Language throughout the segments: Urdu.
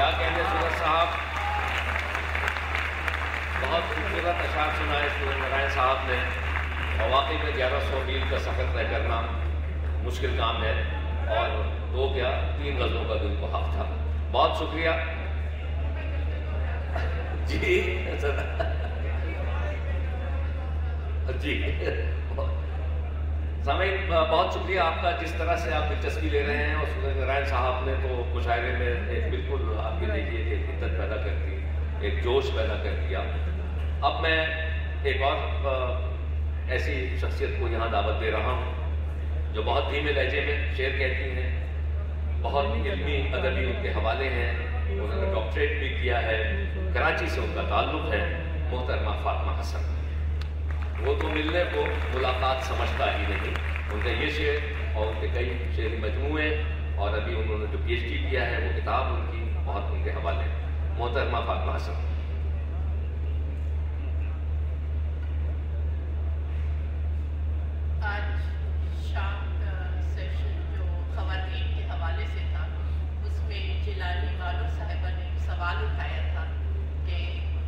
کیا کہنے سورج صاحب، بہت خوبصورت اشعار سنائے سورج نارائن صاحب نے، اور واقعی میں 1100 میل کا سفر طے کرنا مشکل کام ہے، اور 3 غزلوں کا دل کو حق تھا. بہت شکریہ جی. جی سامعین، بہت شکریہ آپ کا، جس طرح سے آپ دلچسپی لے رہے ہیں. اور سورج نارائن صاحب نے تو مشاعرے میں ایک بالکل آپ کے دیکھیے ایک حدت پیدا کر دی، ایک جوش پیدا کر دیا. اب میں ایک اور ایسی شخصیت کو یہاں دعوت دے رہا ہوں جو بہت دھیمے لہجے میں شعر کہتی ہیں، بہت علمی ادبی ان کے حوالے ہیں، انہوں نے ڈاکٹریٹ بھی کیا ہے، کراچی سے ان کا تعلق ہے. محترمہ فاطمہ حسن، وہ تو ملنے کو ملاقات سمجھتا ہی نہیں. ان کا یہ شعر اور ان کے کئی شعری مجموعے، اور ابھی انہوں نے جو پی ایچ ڈی کیا ہے وہ کتاب ان کی بہت ان کے حوالے. محترمہ فاطمہ حسن. آج شام کا سیشن جو خواتین کے حوالے سے تھا، اس میں جیلانی والو صاحبہ نے ایک سوال اٹھایا تھا کہ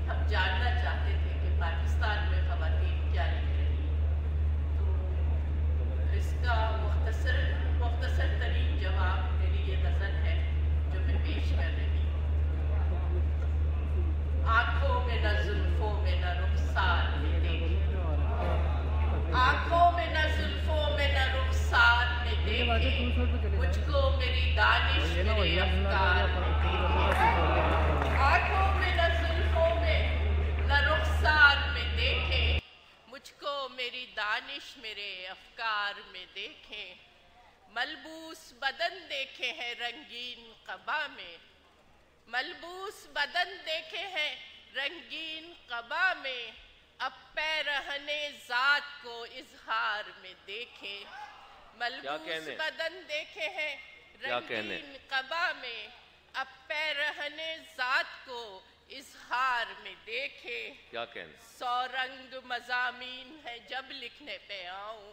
ہم جاننا چاہتے تھے کہ پاکستان میں خواتین کیا لکھ رہی ہیں. تو اس کا مختصر ترین جواب میری یہ غزل ہے جو میں پیش کر رہی ہوں. آنکھوں میں نہ زلفوں میں نہ رخسار میں دیکھے، آنکھوں میں نہ زلفوں میں نہ رخسار میں دیکھے، مجھ کو میری دانش میرے افکار میں دیکھے. آنکھوں میں نہ زلفوں میں نہ رخسار میں دیکھے، مجھ کو میری دانش میرے افکار میں دیکھے. ملبوس بدن دیکھے ہیں رنگین قبا میں، ملبوس بدن دیکھے ہیں رنگین قبا میں، اب پیرہن ذات کو اظہار میں دیکھیں. ملبوس بدن دیکھے ہیں رنگین قبا میں، اب پیرہن ذات کو اظہار میں دیکھیں. کیا کہنے، 100 رنگ مضامین ہے جب لکھنے پہ آؤں.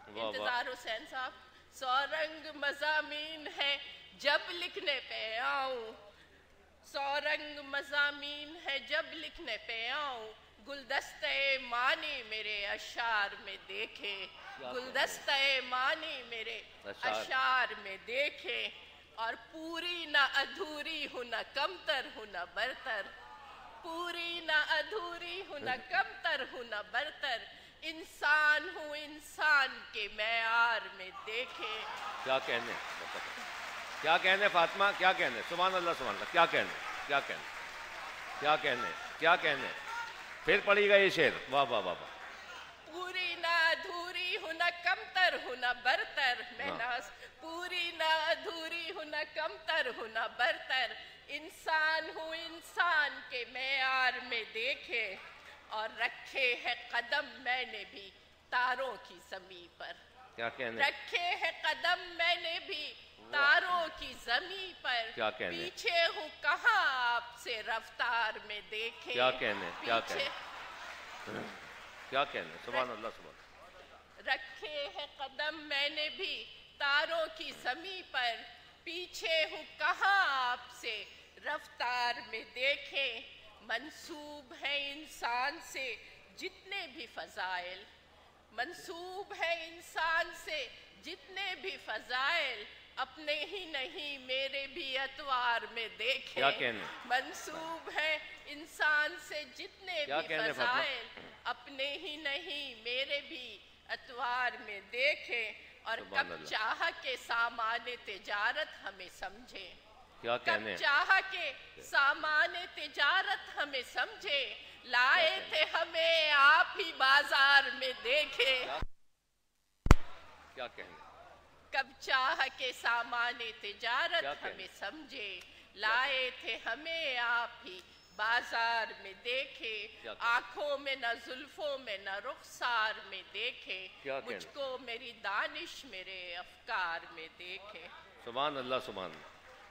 انتظار حسین صاحب. 100 رنگ مضامین ہے جب لکھنے پہ آؤں، 100 رنگ مضامین ہے جب لکھنے پہ آؤں. گلدستہ معنی میرے اشعار میں دیکھے، گلدستہ معنی میرے اشعار میں دیکھے. اور پوری نہ ادھوری ہوں نہ کمتر ہوں نہ برتر، پوری نہ ادھوری ہوں نہ کمتر ہوں نہ برتر، انسان ہوں انسان کے معیار میں دیکھے. کیا کہنے، کیا کہنے فاطمہ، کیا کہنے، سبحان اللہ سبحان اللہ. کیا کہنے، کیا کہنے، کیا کہنے، کیا کہنے. پھر پڑھی گا یہ شعر. واہ واہ واہ واہ. پوری نہ ادھوری ہوں نہ کمتر ہوں نہ برتر، میں ناز پوری نہ ادھوری ہوں نہ کمتر ہوں نہ برتر، انسان ہوں انسان کے معیار میں دیکھے. اور رکھے ہے قدم میں نے بھی تاروں کی زمیں پر، کیا کہنے، رکھے ہے قدم میں نے بھی تاروں کی زمیں پر، کیا کہنے، پیچھے ہوں کہاں آپ سے رفتار میں دیکھے. کیا کہنے، کیا کہنے، کیا کہنے، سبحان اللہ سبحان اللہ. رکھے ہے قدم میں نے بھی تاروں کی زمیں پر، پیچھے ہوں کہاں آپ سے رفتار میں دیکھے. منسوب ہے انسان سے جتنے بھی فضائل، منسوب ہے انسان سے جتنے بھی فضائل، اپنے ہی نہیں میرے بھی اطوار میں دیکھے. کیا کہنے، منسوب ہے انسان سے جتنے بھی فضائل، اپنے ہی نہیں میرے بھی اطوار میں دیکھے. اور کب چاہا کہ سامان تجارت ہمیں سمجھے، کیا کہنے، کب چاہا کہ سامان تجارت ہمیں سمجھے، لائے تھے ہمیں آپ ہی بازار میں دیکھے. کیا کہنے، کب چاہا کہ سامان تجارت ہمیں سمجھے، لائے تھے ہمیں آپ ہی بازار میں دیکھے. آنکھوں میں نہ زلفوں میں نہ رخسار میں دیکھے، مجھ کو میری دانش میرے افکار میں دیکھے. سبحان اللہ سبحان اللہ.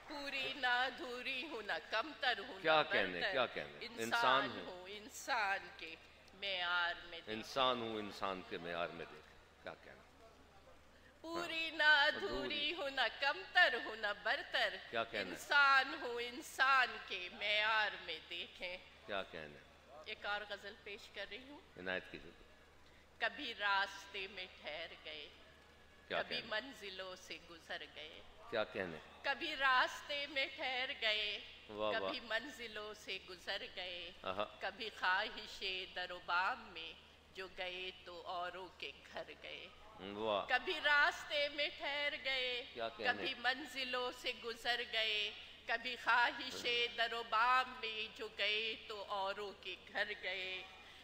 پوری نہ ادھوری ہوں نہ کمتر ہوں نہ کیا کہنے، کیا برتر، کہنے، انسان ہوں انسان کے معیار میں دیکھے. انسان ہوں انسان کے معیار میں دیکھے. کیا کہنے. پوری نہ ادھوری ہوں، نہ کمتر ہوں نہ برتر، کیا کہنا ہے؟ انسان ہوں انسان کے معیار میں دیکھیں۔ کیا کہنا ہے؟ ایک اور غزل پیش کر رہی ہوں۔ عنایت کیجیے۔ کبھی راستے میں ٹھہر گئے، کیا کبھی کہنا ہے؟ منزلوں سے گزر گئے، کیا کہنا ہے؟ کبھی راستے میں ٹھہر گئے، واہ واہ۔ کبھی منزلوں سے گزر گئے، آہا۔ کبھی خواہش در و بام میں جو گئے تو اوروں کے گھر گئے۔ واہ۔ کبھی راستے میں ٹھہر گئے، کیا کہنے؟ کبھی منزلوں سے گزر گئے، کبھی خواہش در و بام میں جو گئے تو اوروں کے گھر گئے۔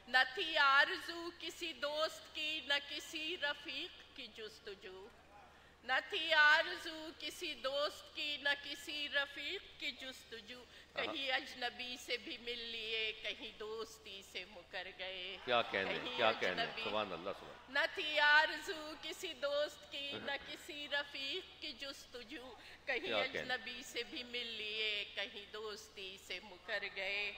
نہ تھی آرزو کسی دوست کی، نہ کسی رفیق کی جستجو، نہ تھی آرزو کسی دوست کی، نہ کسی رفیق کی جستجو، کہیں اجنبی سے بھی مل لیے، کہیں دوستی سے مکر گئے۔ کیا کہنے؟ کہیں کیا کہنے؟ اجنبی، سبحان اللہ سبحان۔ نہ تھی آرزو کسی دوست کی، نہ کسی رفیق کی جستجو، کہیں کیا کہنے؟ اجنبی سے بھی مل لیے، کہیں دوستی سے مکر گئے۔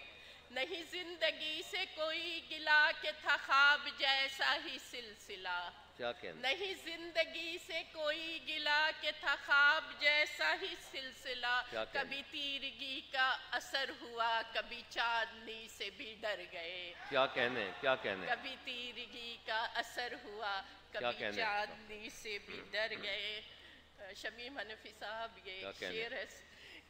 نہیں زندگی سے کوئی گلا کہ تھا خواب جیسا ہی سلسلہ، کیا کہنے؟ نہیں زندگی سے کوئی گلا کہ تھا خواب جیسا ہی سلسلہ، کیا کہنے؟ کبھی تیرگی کا اثر ہوا، کبھی چاندنی سے بھی ڈر گئے۔ کیا کہنے؟ کیا کہنے؟ کبھی تیرگی کا اثر ہوا، کیا کبھی کہنے؟ چاندنی سے بھی ڈر گئے۔ شمیم حنفی صاحب یہ کیا کہنے؟ شعر ہے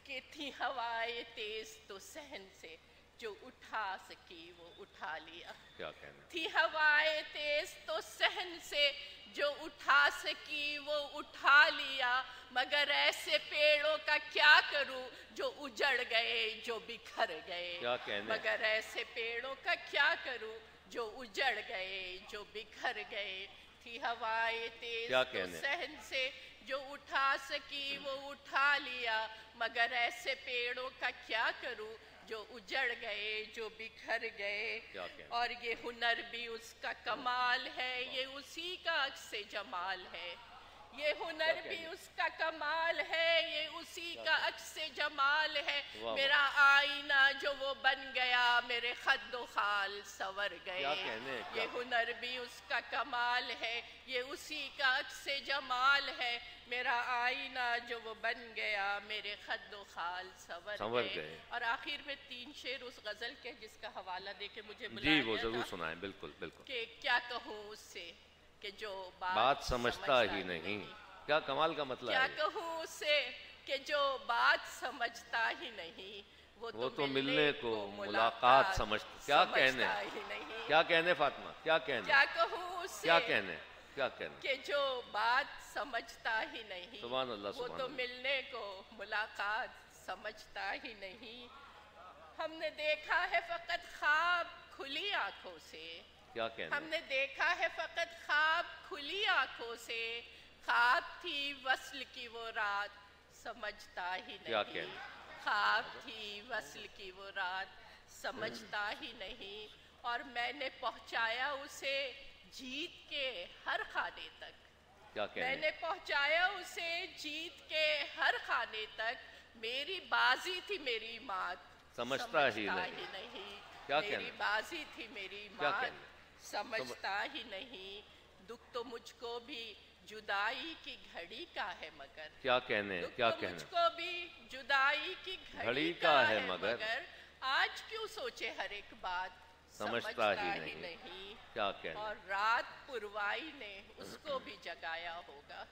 کہ تھی ہوائیں تیز تو صحن سے جو اٹھا سکی وہ اٹھا لیا، کیا کہنے؟ تھی ہوائیں تیز تو صحن سے جو اٹھا سکی وہ اٹھا لیا، مگر ایسے پیڑوں کا کیا کروں جو اجڑ گئے جو بکھر گئے۔ کیا کہنے؟ مگر ایسے پیڑوں کا کیا کروں جو اجڑ گئے جو بکھر گئے۔ تھی ہوائیں تیز کیا تو کہنے؟ صحن سے جو اٹھا سکی وہ اٹھا لیا، مگر ایسے پیڑوں کا کیا کروں جو اجڑ گئے جو بکھر گئے۔ کیا کہنے؟ اور یہ ہنر بھی اس کا کمال ہے، یہ اسی کا عکس جمال ہے، یہ ہنر بھی اس کا کمال ہے، یہ اسی کا عکس جمال ہے۔ واہ۔ میرا آئینہ جو وہ بن گیا، میرے خد و خال سنور گئے۔ کیا کہنے؟ یہ ہنر بھی اس کا کمال ہے، یہ اسی کا عکس جمال ہے، میرا آئینہ جو وہ بن گیا، میرے خد و خال سنور گئے۔ اور آخر میں 3 شعر اس غزل کے جس کا حوالہ دے کے مجھے بلایا جی وہ گیا ضرور تھا سنائیں، بالکل بالکل۔ کہ کیا کہوں اس سے کہ جو بات سمجھتا ہی نہیں۔ کیا کمال کا مطلب کیا ہے؟ کہوں اس سے کہ جو بات سمجھتا ہی نہیں، وہ تو ملنے کو ملاقات سمجھتا۔ کیا کہنے؟ ہی نہیں۔ کیا کہنے فاطمہ؟ کیا کہنے؟ کیا کہوں اس سے کیا کہنے؟ کیا کہنے؟ کہ جو بات سمجھتا ہی نہیں، سبحان اللہ وہ سبحان تو اللہ۔ ملنے کو ملاقات سمجھتا ہی نہیں۔ ہم نے دیکھا ہے فقط خواب کھلی آنکھوں سے، کیا کہنے؟ ہم نے دیکھا ہے فقط خواب کھلی آنکھوں سے، خواب تھی وصل کی وہ رات سمجھتا ہی کیا نہیں، کہنے؟ خواب تھی وصل کی وہ رات سمجھتا ہی نہیں، اور میں نے پہنچایا اسے جیت کے ہر خانے تک، کیا میں کہنے؟ نے پہنچایا اسے جیت کے ہر خانے تک، میری بازی تھی میری مات سمجھتا ہی نہیں، کیا میری کہنے؟ بازی تھی میری کیا مات کہنے؟ سمجھتا ہی نہیں، دکھ تو مجھ کو بھی جدائی کی گھڑی کا ہے مگر، کیا کہنے؟ دکھ کیا تو مجھ کہنے؟ کو بھی جدائی کی گھڑی کا ہے مگر، آج کیوں سوچے ہر ایک بات سمجھتا ہی نہیں۔ کیا کہنے؟ اور رات پروائی نے اس کو بھی جگایا ہوگا،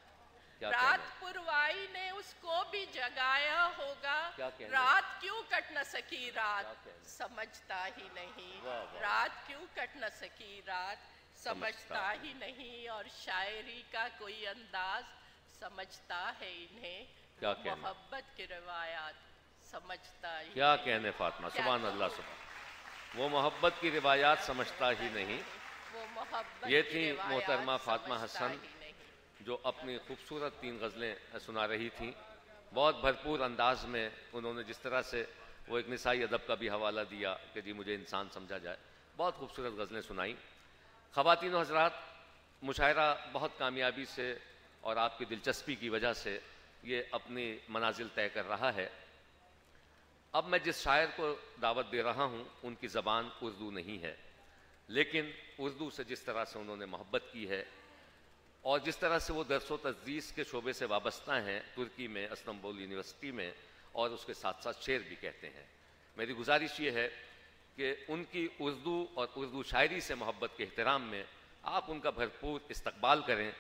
کیا رات کہنے؟ پروائی نے اس کو بھی جگایا ہوگا، کیا کہنے؟ رات کیوں کٹ نہ سکی کیا رات کہنے؟ سمجھتا ہی نہیں، واہ واہ۔ رات کیوں کٹ نہ سکی رات سمجھتا ہی نہیں، اور شاعری کا کوئی انداز سمجھتا ہے انہیں، کیا وہ کہنے؟ محبت کی روایات سمجھتا ہی کیا نہیں۔ کہنے فاطمہ؟ کیا سبحان کہوں؟ اللہ سبحان۔ وہ محبت کی روایات سمجھتا ہی نہیں۔ وہ محبت یہ کی تھی روایات محترمہ فاطمہ سمجھتا حسن، ہی نہیں۔ جو اپنی خوبصورت 3 غزلیں سنا رہی تھیں۔ بہت بھرپور انداز میں انہوں نے جس طرح سے وہ ایک نسائی ادب کا بھی حوالہ دیا کہ جی مجھے انسان سمجھا جائے، بہت خوبصورت غزلیں سنائیں۔ خواتین و حضرات، مشاعرہ بہت کامیابی سے اور آپ کی دلچسپی کی وجہ سے یہ اپنی منازل طے کر رہا ہے۔ اب میں جس شاعر کو دعوت دے رہا ہوں ان کی زبان اردو نہیں ہے، لیکن اردو سے جس طرح سے انہوں نے محبت کی ہے اور جس طرح سے وہ درس و تدریس کے شعبے سے وابستہ ہیں ترکی میں استنبول یونیورسٹی میں، اور اس کے ساتھ ساتھ شعر بھی کہتے ہیں. میری گزارش یہ ہے کہ ان کی اردو اور اردو شاعری سے محبت کے احترام میں آپ ان کا بھرپور استقبال کریں